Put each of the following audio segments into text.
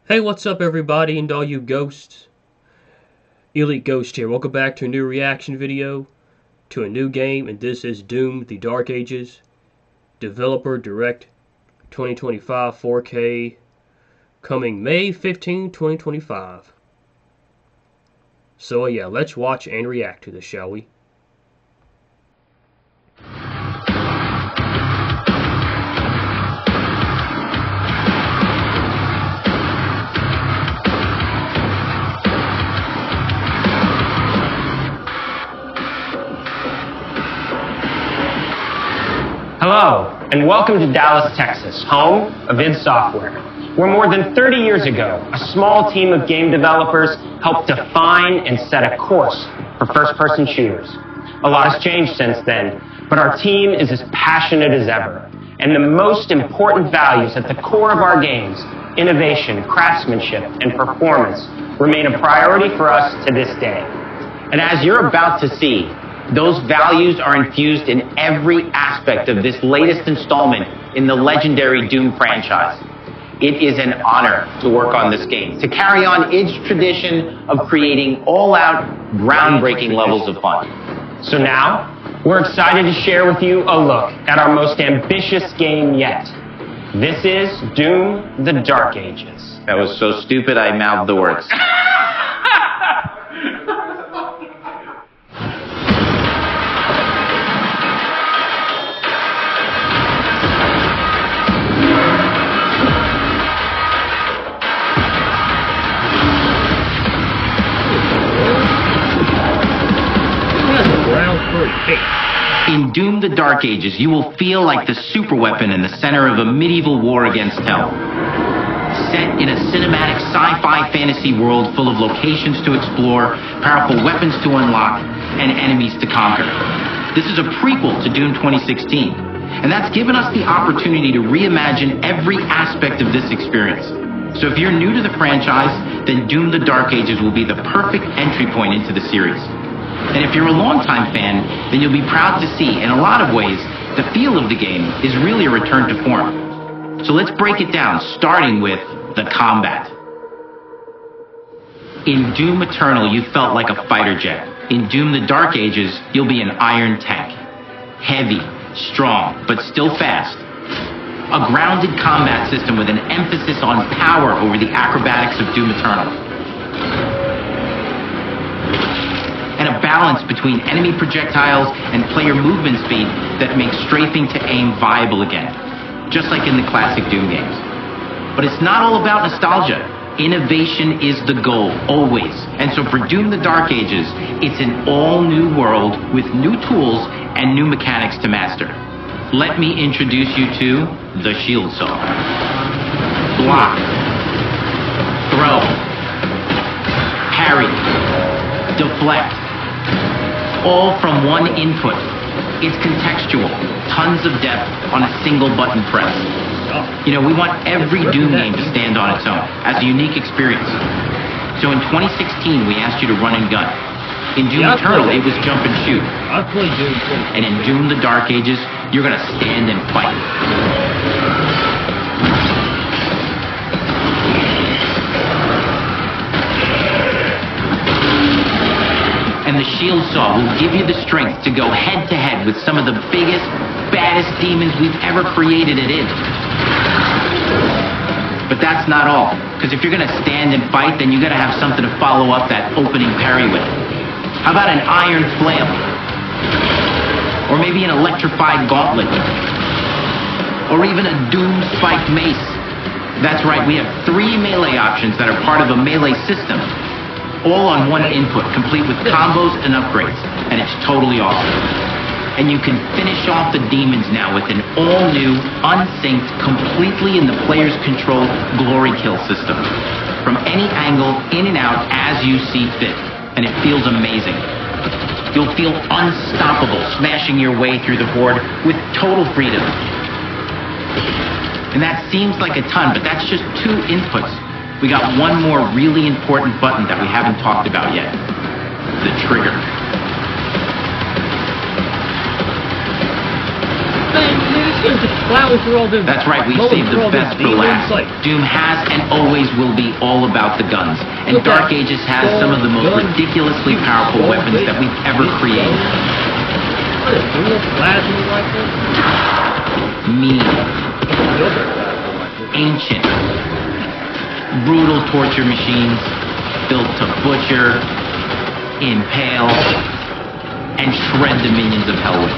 Hey, what's up everybody and all you ghosts? Elite Ghost here. Welcome back to a new reaction video to a new game, and this is Doom: The Dark Ages. Developer Direct 2025 4K, coming May 15, 2025. So yeah, let's watch and react to this, shall we? Hello, and welcome to Dallas, Texas, home of id Software, where more than 30 years ago, a small team of game developers helped define and set a course for first-person shooters. A lot has changed since then, but our team is as passionate as ever, and the most important values at the core of our games, innovation, craftsmanship, and performance, remain a priority for us to this day. And as you're about to see, those values are infused in every aspect of this latest installment in the legendary Doom franchise. It is an honor to work on this game, to carry on id's tradition of creating all-out, groundbreaking levels of fun. So now, we're excited to share with you a look at our most ambitious game yet. This is Doom: The Dark Ages. That was so stupid I mouthed the words. In Doom: The Dark Ages, you will feel like the superweapon in the center of a medieval war against hell. Set in a cinematic sci-fi fantasy world full of locations to explore, powerful weapons to unlock, and enemies to conquer. This is a prequel to Doom 2016, and that's given us the opportunity to reimagine every aspect of this experience. So if you're new to the franchise, then Doom: The Dark Ages will be the perfect entry point into the series. And if you're a longtime fan, then you'll be proud to see, in a lot of ways, the feel of the game is really a return to form. So let's break it down, starting with the combat. In Doom Eternal, you felt like a fighter jet. In Doom: The Dark Ages, you'll be an iron tank. Heavy, strong, but still fast. A grounded combat system with an emphasis on power over the acrobatics of Doom Eternal. And a balance between enemy projectiles and player movement speed that makes strafing to aim viable again, just like in the classic Doom games. But it's not all about nostalgia. Innovation is the goal, always. And so for Doom: The Dark Ages, it's an all-new world with new tools and new mechanics to master. Let me introduce you to the Shield Saw. Block. Throw. Parry. Deflect. All from one input. It's contextual, tons of depth on a single button press. You know, we want every Doom game to stand on its own, as a unique experience. So in 2016, we asked you to run and gun. In Doom Eternal, it was jump and shoot. And in Doom: The Dark Ages, you're gonna stand and fight. And the Shield Saw will give you the strength to go head-to-head with some of the biggest, baddest demons we've ever created at id. But that's not all, because if you're going to stand and fight, then you got to have something to follow up that opening parry with. How about an iron flail? Or maybe an electrified gauntlet? Or even a Doom spiked mace? That's right, we have 3 melee options that are part of a melee system. All on one input, complete with combos and upgrades. And it's totally awesome. And you can finish off the demons now with an all-new, unsynced, completely in the player's control glory kill system. From any angle, in and out, as you see fit. And it feels amazing. You'll feel unstoppable, smashing your way through the board with total freedom. And that seems like a ton, but that's just 2 inputs. We got one more really important button that we haven't talked about yet. The trigger. Thank you. The flowers are all Doom. That's right, we saved the best for last. Doom has and always will be all about the guns. And Dark Ages has some of the most ridiculously powerful weapons that we've ever created. What is it, plasma rifle? Mean, ancient, brutal torture machines built to butcher, impale, and shred the minions of hell with.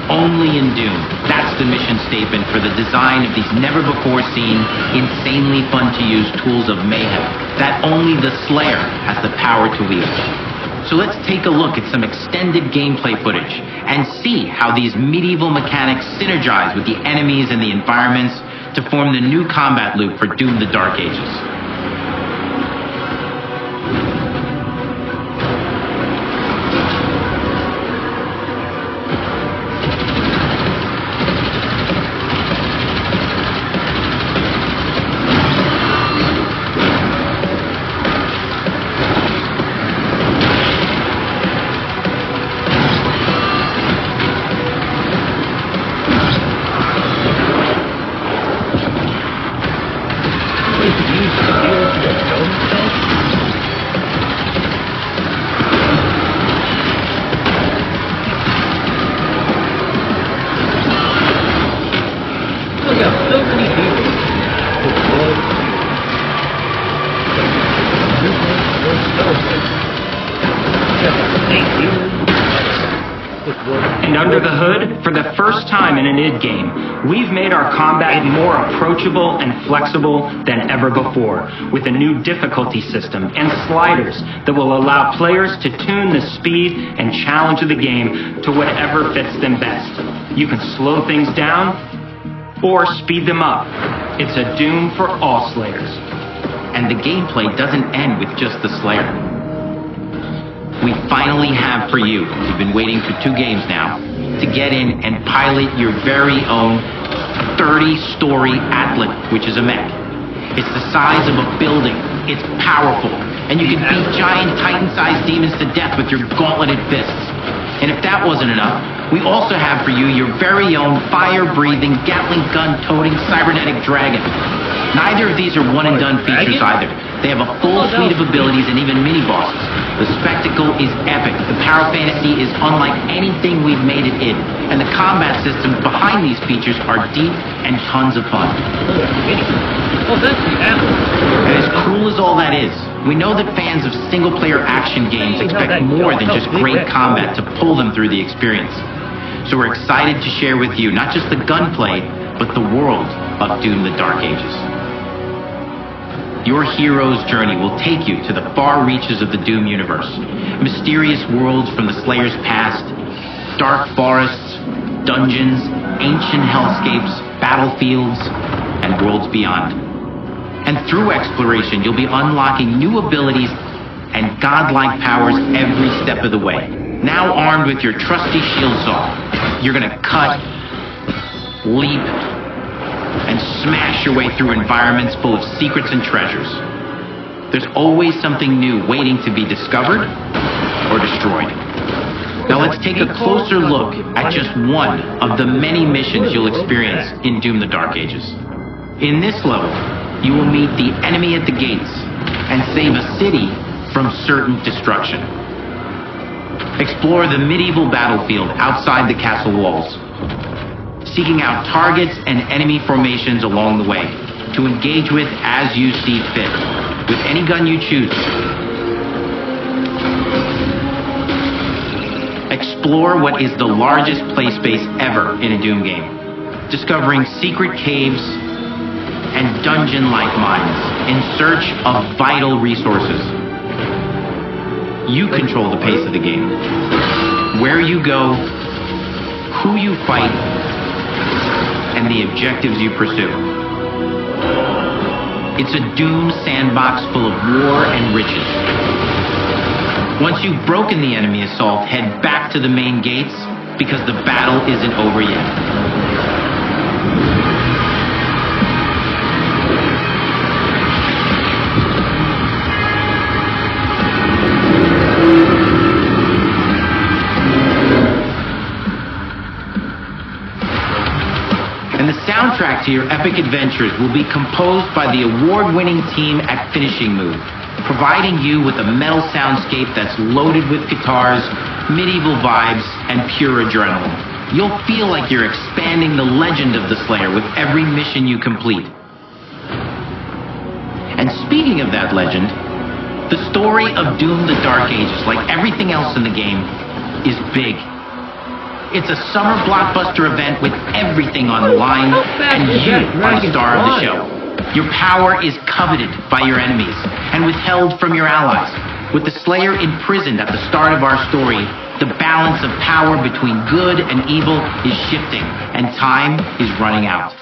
Only in Doom. That's the mission statement for the design of these never-before-seen, insanely fun-to-use tools of mayhem that only the Slayer has the power to wield. So let's take a look at some extended gameplay footage and see how these medieval mechanics synergize with the enemies and the environments to form the new combat loop for Doom: The Dark Ages. And under the hood, for the first time in an id game, we've made our combat more approachable and flexible than ever before, with a new difficulty system and sliders that will allow players to tune the speed and challenge of the game to whatever fits them best. You can slow things down or speed them up. It's a Doom for all Slayers. And the gameplay doesn't end with just the Slayer. We finally have for you, you've been waiting for 2 games now, to get in and pilot your very own 30-story Atlas, which is a mech. It's the size of a building, it's powerful, and you can beat giant Titan-sized demons to death with your gauntleted fists. And if that wasn't enough, we also have for you your very own fire-breathing, Gatling gun-toting cybernetic dragon. Neither of these are one-and-done features either. They have a full suite of abilities and even mini-bosses. The spectacle is epic. The power fantasy is unlike anything we've made it in. And the combat systems behind these features are deep and tons of fun. Oh, that's the Atlas. And as cool as all that is, we know that fans of single-player action games expect more than just great combat to pull them through the experience. So we're excited to share with you not just the gunplay, but the world of Doom: The Dark Ages. Your hero's journey will take you to the far reaches of the Doom universe. Mysterious worlds from the Slayer's past, dark forests, dungeons, ancient hellscapes, battlefields, and worlds beyond. And through exploration, you'll be unlocking new abilities and godlike powers every step of the way. Now armed with your trusty shield saw, you're gonna cut, leap, and smash your way through environments full of secrets and treasures. There's always something new waiting to be discovered or destroyed. Now let's take a closer look at just one of the many missions you'll experience in Doom: The Dark Ages. In this level, you will meet the enemy at the gates and save a city from certain destruction. Explore the medieval battlefield outside the castle walls, seeking out targets and enemy formations along the way to engage with as you see fit, with any gun you choose. Explore what is the largest play space ever in a Doom game, discovering secret caves and dungeon-like mines in search of vital resources. You control the pace of the game, where you go, who you fight, and the objectives you pursue. It's a Doom sandbox full of war and riches. Once you've broken the enemy assault, head back to the main gates, because the battle isn't over yet. to your epic adventures will be composed by the award-winning team at Finishing Move, providing you with a metal soundscape that's loaded with guitars, medieval vibes, and pure adrenaline. You'll feel like you're expanding the legend of the Slayer with every mission you complete. And speaking of that legend, the story of Doom: The Dark Ages, like everything else in the game, is big. It's a summer blockbuster event with everything on the line, and you are the star of the show. Your power is coveted by your enemies and withheld from your allies. With the Slayer imprisoned at the start of our story, the balance of power between good and evil is shifting, and time is running out.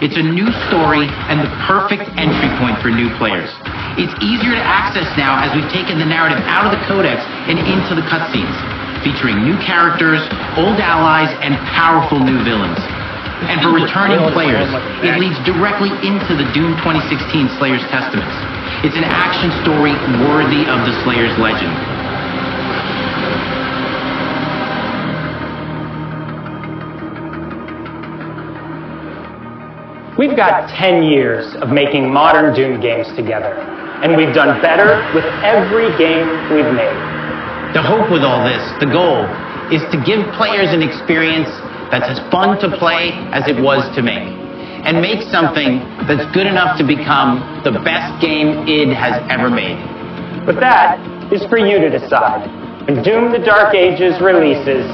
It's a new story and the perfect entry point for new players. It's easier to access now as we've taken the narrative out of the codex and into the cutscenes, featuring new characters, old allies, and powerful new villains. And for returning players, it leads directly into the Doom 2016 Slayer's Testaments. It's an action story worthy of the Slayer's legend. We've got 10 years of making modern Doom games together, and we've done better with every game we've made. The hope with all this, the goal, is to give players an experience that's as fun to play as it was to make, and make something that's good enough to become the best game id has ever made. But that is for you to decide. When Doom: The Dark Ages releases,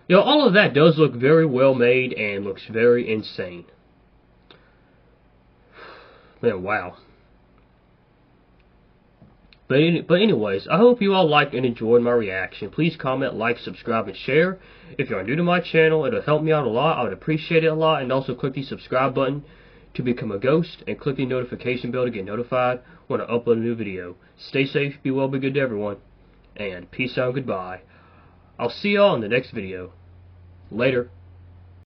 You know, all of that does look very well made and looks very insane. Man, wow. But anyways, I hope you all liked and enjoyed my reaction. Please comment, like, subscribe, and share. If you are new to my channel, it'll help me out a lot. I would appreciate it a lot. And also click the subscribe button to become a ghost, and click the notification bell to get notified when I upload a new video. Stay safe, be well, be good to everyone, and peace out, goodbye. I'll see y'all in the next video. Later.